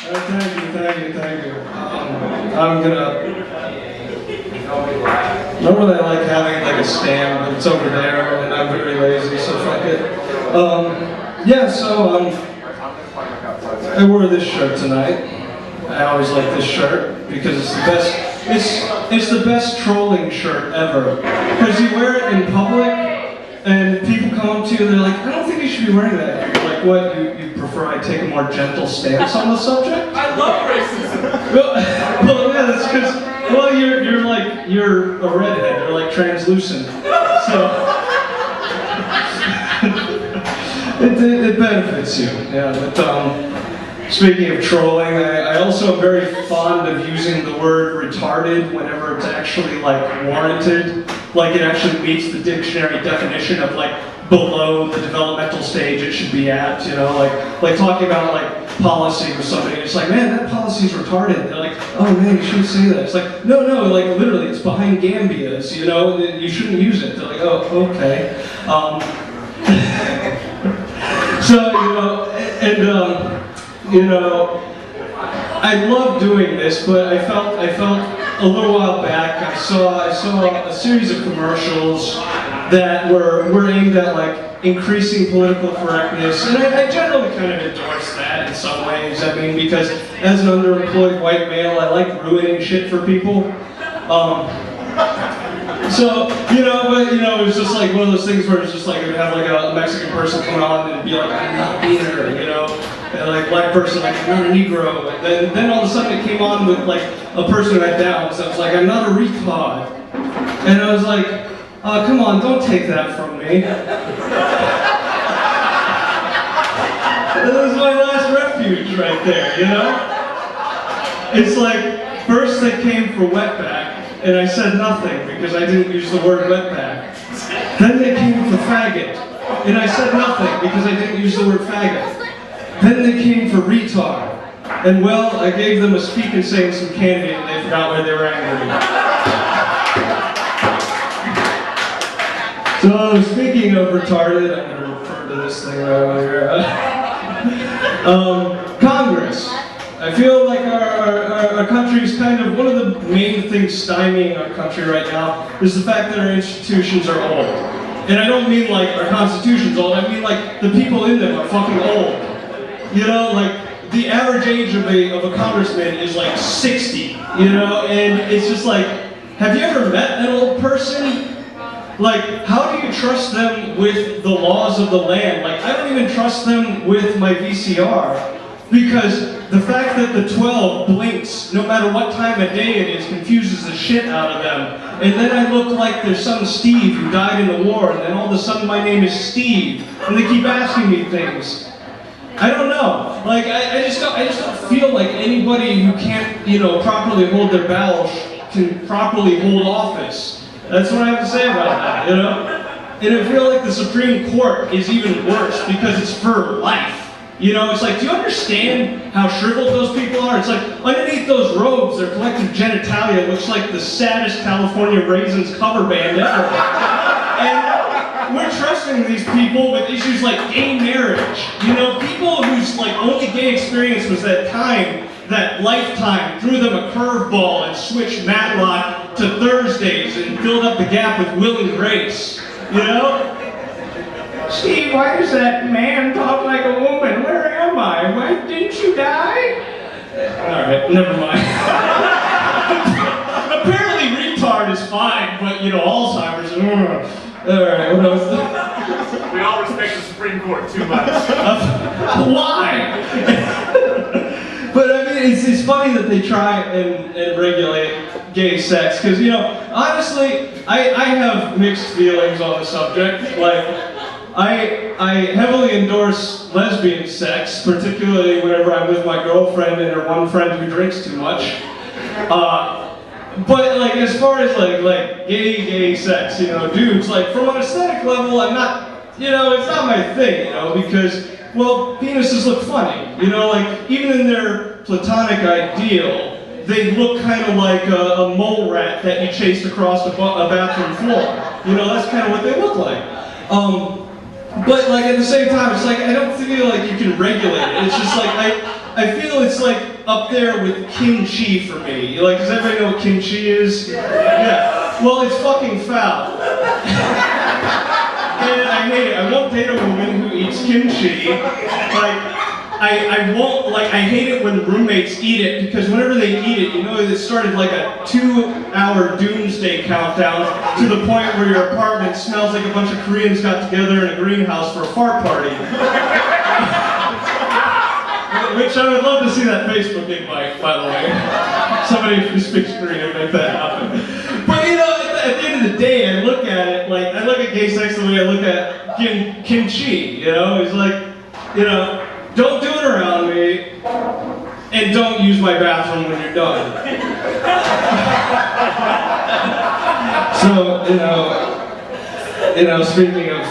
Thank you. I'm gonna. Normally I like having like a stand, but it's over there, and I'm very lazy, so fuck it. I wore this shirt tonight. I always like this shirt because it's the best. It's the best trolling shirt ever. Because you wear it in public, and people come up to you, they're like, I don't think you should be wearing that. And you're like, what? You prefer I take a more gentle stance on the subject? I love racism. Well, yeah, that's because, well, you're a redhead. You're like translucent. So it benefits you. Yeah, but speaking of trolling, I also am very fond of using the word retarded whenever it's actually like warranted. Like it actually meets the dictionary definition of like below the developmental stage it should be at, you know, like talking about like policy with somebody, it's like, man, that policy's retarded. They're like, oh man, you shouldn't say that. It's like, no, like literally, it's behind Gambia's, you know, you shouldn't use it. They're like, oh, okay. I love doing this, but I felt a little while back, I saw a series of commercials that were aimed at like increasing political correctness, and I generally kind of endorse that in some ways. I mean, because as an underemployed white male, I like ruining shit for people. It was just like one of those things where it's just like, it would have like a Mexican person come on and be like, I'm not either, you know? And like black person, like, I'm not a Negro. And then all of a sudden it came on with like a person who had Down, so I was like, I'm not a retard. And I was like, come on, don't take that from me. That was my last refuge right there, you know? It's like, first they came for wetback, and I said nothing because I didn't use the word wetback. Then they came for faggot, and I said nothing because I didn't use the word faggot. Then they came for retard, and well, I gave them a speak and say and some candy, and they forgot why they were angry. So speaking of retarded, I'm going to refer to this thing right over here. Congress. I feel like our country is kind of, one of the main things stymieing our country right now is the fact that our institutions are old. And I don't mean like our Constitution's old, I mean like the people in them are fucking old. You know, like the average age of a congressman is like 60, you know, and it's just like, have you ever met an old person? Like, how do you trust them with the laws of the land? Like, I don't even trust them with my VCR. Because the fact that the 12 blinks, no matter what time of day it is, confuses the shit out of them. And then I look like there's some Steve who died in the war, and then all of a sudden my name is Steve, and they keep asking me things. I don't know. Like, I just don't feel like anybody who can't, you know, properly hold their bowels can properly hold office. That's what I have to say about that, you know? And I feel like the Supreme Court is even worse because it's for life. You know, it's like, do you understand how shriveled those people are? It's like, underneath those robes, their collective genitalia looks like the saddest California Raisins cover band ever. And we're trusting these people with issues like gay marriage. You know, people whose like only gay experience was that Lifetime threw them a curveball and switched Matlock to Thursdays and filled up the gap with Will and Grace. You know? Steve, why does that man talk like a woman? Where am I? Why didn't you die? Alright, never mind. Apparently retard is fine, but you know, Alzheimer's, alright, what else? We all respect the Supreme Court too much. Why? But I mean, it's funny that they try and regulate gay sex, because, you know, honestly, I have mixed feelings on the subject. Like, I heavily endorse lesbian sex, particularly whenever I'm with my girlfriend and her one friend who drinks too much. But like, as far as like gay sex, you know, dudes, like from an aesthetic level, I'm not, you know, it's not my thing, you know, because, well, penises look funny, you know, like even in their platonic ideal, they look kind of like a mole rat that you chased across a bathroom floor. You know, that's kind of what they look like. But like at the same time, it's like I don't feel like you can regulate it. It's just like I feel it's like up there with kimchi for me. Like, does everybody know what kimchi is? Yeah. Well, it's fucking foul. And I hate it. I won't date a woman who eats kimchi. Like, I won't, like, I hate it when roommates eat it, because whenever they eat it, you know, it started like a 2-hour doomsday countdown to the point where your apartment smells like a bunch of Koreans got together in a greenhouse for a fart party. Which I would love to see that Facebook invite, by the way. Somebody who speaks Korean make that happen. But you know, at the end of the day, I look at it like, I look at gay sex the way I look at kimchi, you know? It's like, you know, don't do it around me, and don't use my bathroom when you're done. So, you know, speaking of,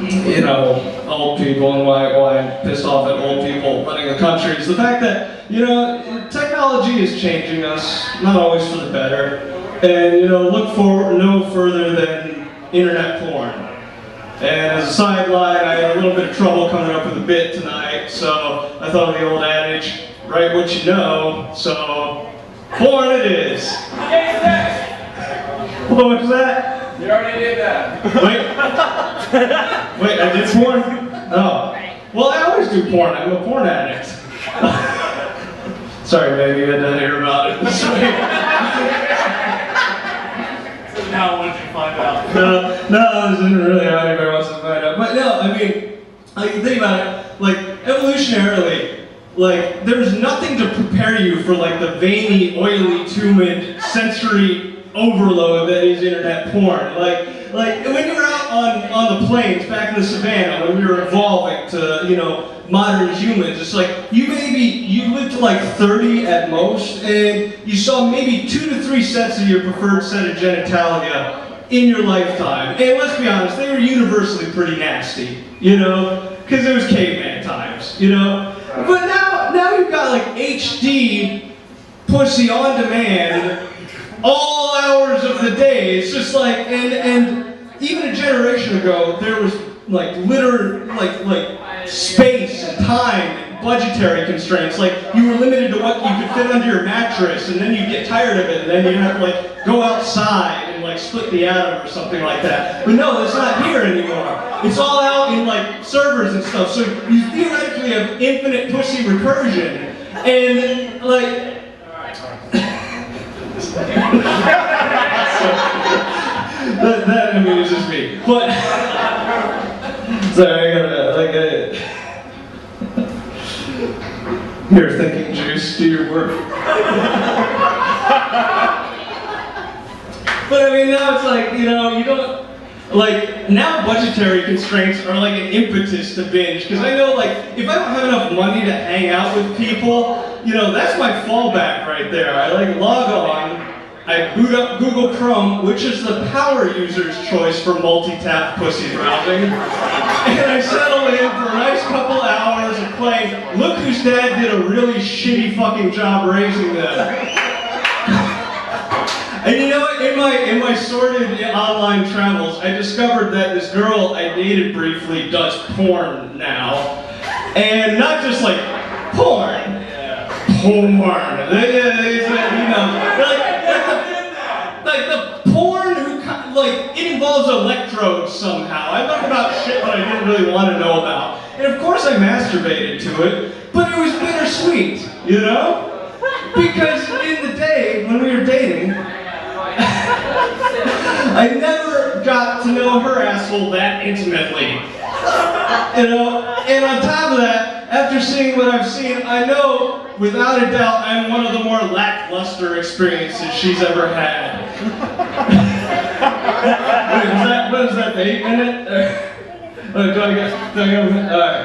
you know, old people and why I'm pissed off at old people running the country is the fact that, you know, technology is changing us, not always for the better. And, you know, look for no further than internet porn. And as a sideline, I had a little bit of trouble coming up with a bit tonight, so I thought of the old adage, write what you know, so porn it is. What was that? You already did that. Wait, I did porn? Oh. Well, I always do porn. I'm a porn addict. Sorry, baby, you had to hear about it. So now what did you find out? No, this isn't really how anybody wants to find out. But no, I mean, like, think about it, like, evolutionarily, like, there's nothing to prepare you for, like, the veiny, oily, tumid, sensory overload that is internet porn. Like when you were out on the plains back in the savannah, when we were evolving to, you know, modern humans, it's like you lived to like 30 at most, and you saw maybe 2 to 3 sets of your preferred set of genitalia in your lifetime. And let's be honest, they were universally pretty nasty, you know, because it was caveman times, you know. But now you've got like HD pussy on demand all hours of the day. It's just like, and even a generation ago, there was like space and time and budgetary constraints. Like, you were limited to what you could fit under your mattress, and then you'd get tired of it, and then you'd have to like go outside and like split the atom or something like that. But no, that's not here anymore. It's all out in like servers and stuff. So you theoretically have infinite pussy recursion, and like. that amuses me. But sorry, I gotta here, thinking juice, do your work. But I mean, now it's like, you know, you don't, like, now budgetary constraints are like an impetus to binge, because I know, like, if I don't have enough money to hang out with people, you know, that's my fallback right there. I like log on, I boot up Google Chrome, which is the power user's choice for multi-tap pussy browsing, and I settle in for a nice couple hours of playing Look Whose Dad Did a Really Shitty Fucking Job Raising Them. And you know what, in my sordid online travels, I discovered that this girl I dated briefly does porn now. And not just like porn. Porn. You know, like the porn who, like, it involves electrodes somehow. I learned about shit that I didn't really want to know about. And of course I masturbated to it, but it was bittersweet, you know? Because in the day, when we were dating, I never got to know her asshole that intimately. You know, and on top of that, after seeing what I've seen, I know without a doubt I'm one of the more lackluster experiences she's ever had. What is that, the 8 minute? Do I get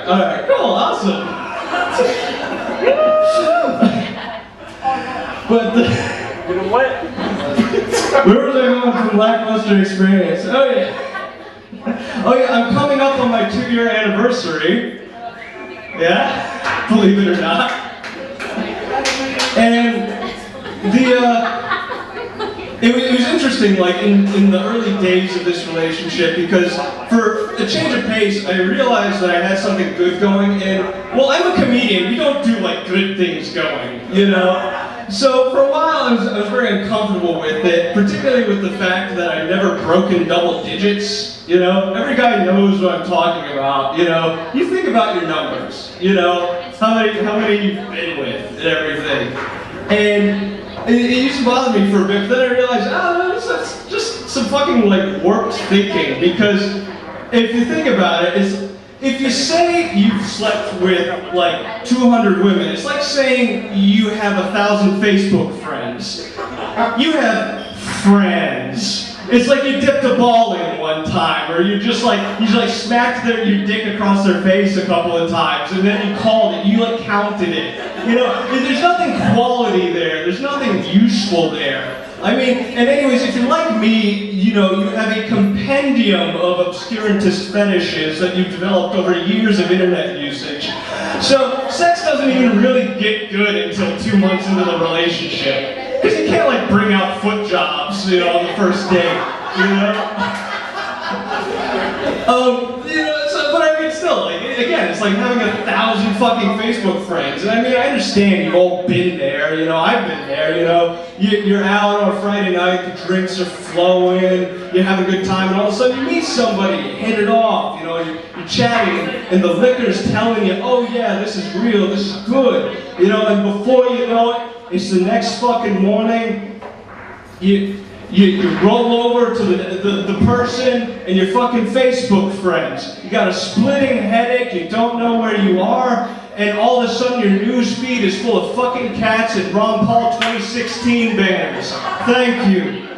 alright, cool, awesome. But where was I going from lackluster experience? Oh yeah, I'm coming up on my 2-year anniversary. Yeah, believe it or not. And it was interesting. interesting, like in the early days of this relationship, because for a change of pace, I realized that I had something good going, and well, I'm a comedian. We don't do like good things going, you know. So for a while, I was very uncomfortable with it, particularly with the fact that I'd never broken double digits. You know, every guy knows what I'm talking about. You know, you think about your numbers. You know, how many you've been with and everything, and it used to bother me for a bit. But then I realized, oh, that's just some fucking like warped thinking. Because if you think about it, if you say you've slept with like 200 women, it's like saying you have 1,000 Facebook friends. You have friends. It's like you dipped a ball in one time, or you smacked your dick across their face a couple of times, and then you called it, you like counted it. You know, there's nothing quality there, there's nothing useful there. I mean, and anyways, if you're like me, you know, you have a compendium of obscurantist fetishes that you've developed over years of internet usage. So, sex doesn't even really get good until 2 months into the relationship. Because you can't, like, bring out foot jobs, you know, on the first date, you know? But I mean, still, like, again, it's like having 1,000 fucking Facebook friends. And I mean, I understand you've all been there, you know, I've been there, you know. You're out on a Friday night, the drinks are flowing, you have a good time, and all of a sudden you meet somebody, you hit it off, you know, you're chatting, and the liquor's telling you, oh yeah, this is real, this is good, you know, and before you know it, it's the next fucking morning, you roll over to the person and your fucking Facebook friends. You got a splitting headache, you don't know where you are, and all of a sudden your news feed is full of fucking cats and Ron Paul 2016 banners. Thank you.